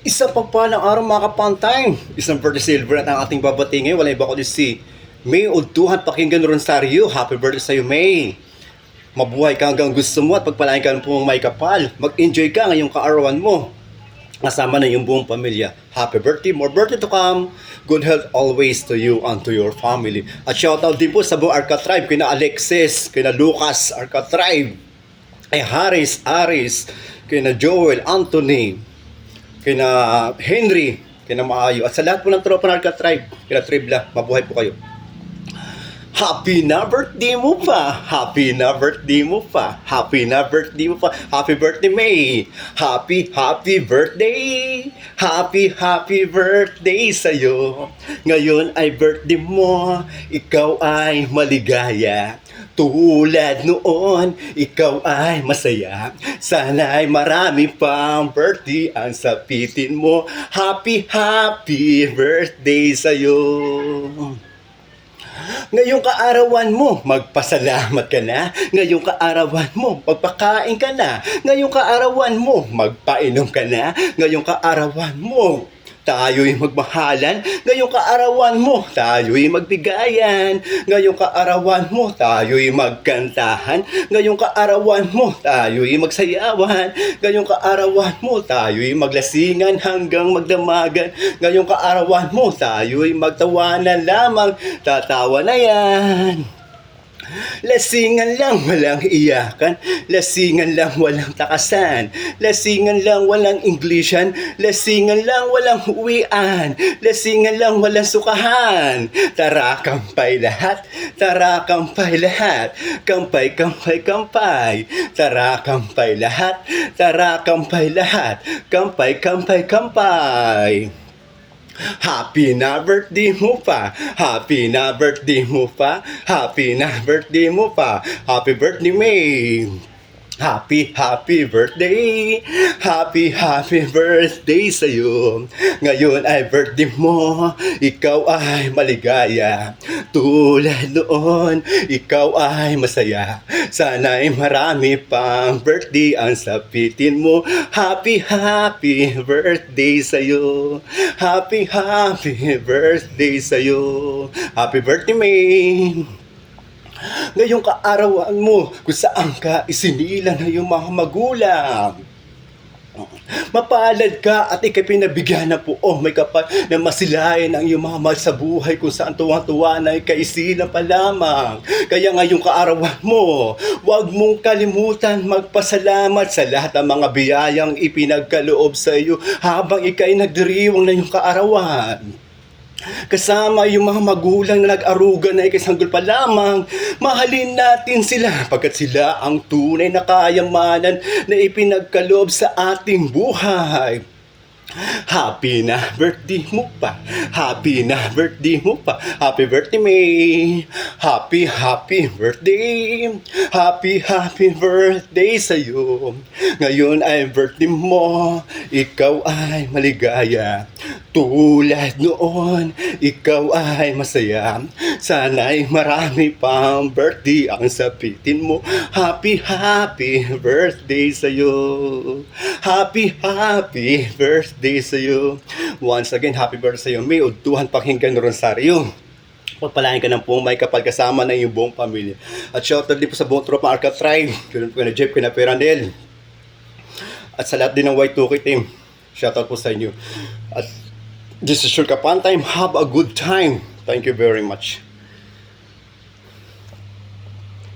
Isa pagpalang araw mga kapantay. Isang birthday celebrant ang ating babati ngayon. Wala iba kundi si May Udtuhan Pakinggan Ronsario. Happy birthday sa iyo, May. Mabuhay ka hanggang gusto mo at pagpalain ka ng pumang may kapal. Mag-enjoy ka ngayong kaarawan mo. Kasama na yung buong pamilya. Happy birthday, more birthday to come. Good health always to you and to your family. At shoutout din po sa buong Arca Tribe, kina Alexis, kina Lucas, Arca Tribe, kay Haris, Aris, kina Joel, Anthony, kina Henry, kina Maayo, at sa lahat po ng tropa ng Arca Tribe, kina Tribla, mabuhay po kayo. Happy na birthday mo pa! Happy na birthday mo pa! Happy na birthday mo pa! Happy birthday, May! Happy birthday! Happy birthday sa'yo! Ngayon ay birthday mo, ikaw ay maligaya. Tulad noon, ikaw ay masaya. Sana ay marami pang birthday ang sapitin mo. Happy birthday sa'yo! Ngayong kaarawan mo, magpasalamat ka na. Ngayong kaarawan mo, magpakain ka na. Ngayong kaarawan mo, magpainom ka na. Ngayong kaarawan mo, tayo'y magmahalan. Ngayong kaarawan mo, tayo'y magbigayan. Ngayong kaarawan mo, tayo'y magkantahan. Ngayong kaarawan mo, tayo'y magsayawan. Ngayong kaarawan mo, tayo'y maglasingan hanggang magdamagan. Ngayong kaarawan mo, tayo'y magtawanan lamang. Tatawa na yan. Lasingan lang, walang iyakan. Lasingan lang, walang takasan. Lasingan lang, walang Englishan. Lasingan lang, walang uwian. Lasingan lang, walang sukahan. Tara, kampay lahat. Tara, kampay lahat. Kampay, kampay, kampay. Tara, kampay lahat. Tara, kampay lahat. Kampay, kampay, kampay. Happy na birthday mo pa. Happy na birthday mo pa. Happy na birthday mo pa. Happy birthday, May. Happy birthday. Happy birthday sa'yo. Ngayon ay birthday mo. Ikaw ay maligaya. Tulad noon, ikaw ay masaya. Sana'y marami pang birthday ang sapitin mo. Happy birthday sa'yo. Happy birthday sa'yo. Happy birthday, May. Ngayong kaarawan mo kung saan ka isinilang ng iyong mga magulang. Mapalad ka at ikay pinabigyan na po, may kapal na masilayan ang iyong mga mahal sa buhay kung saan tuwang-tuwa na ikaisilang pa lamang. Kaya ngayong kaarawan mo, huwag mong kalimutan magpasalamat sa lahat ng mga biyayang ipinagkaloob sa iyo habang ikay nagdiriwang na iyong kaarawan. Kasama yung mga magulang na nag-aruga na ikasanggol pa lamang, mahalin natin sila pagkat sila ang tunay na kayamanan na ipinagkaloob sa ating buhay. Happy na birthday mo pa. Happy na birthday mo pa. Happy birthday, May. Happy birthday. Happy birthday sa'yo. Ngayon ay birthday mo. Ikaw ay maligaya. Tulad noon, ikaw ay masaya. Sana'y marami pang birthday ang sapitin mo. Happy birthday sa'yo. Happy birthday sa'yo. Once again, happy birthday sa'yo, May Udtuhan Pakinggan Ronsario. Pagpalain ka ng buong may kapal kasama ng iyong buong pamilya. At shoutout din po sa buong tropa Arca Tribe. Kaya po na Jeff, kaya na Peranel. At sa lahat din ng Y2K team. Shoutout po sa inyo. At this is your Kapan Time. Have a good time. Thank you very much.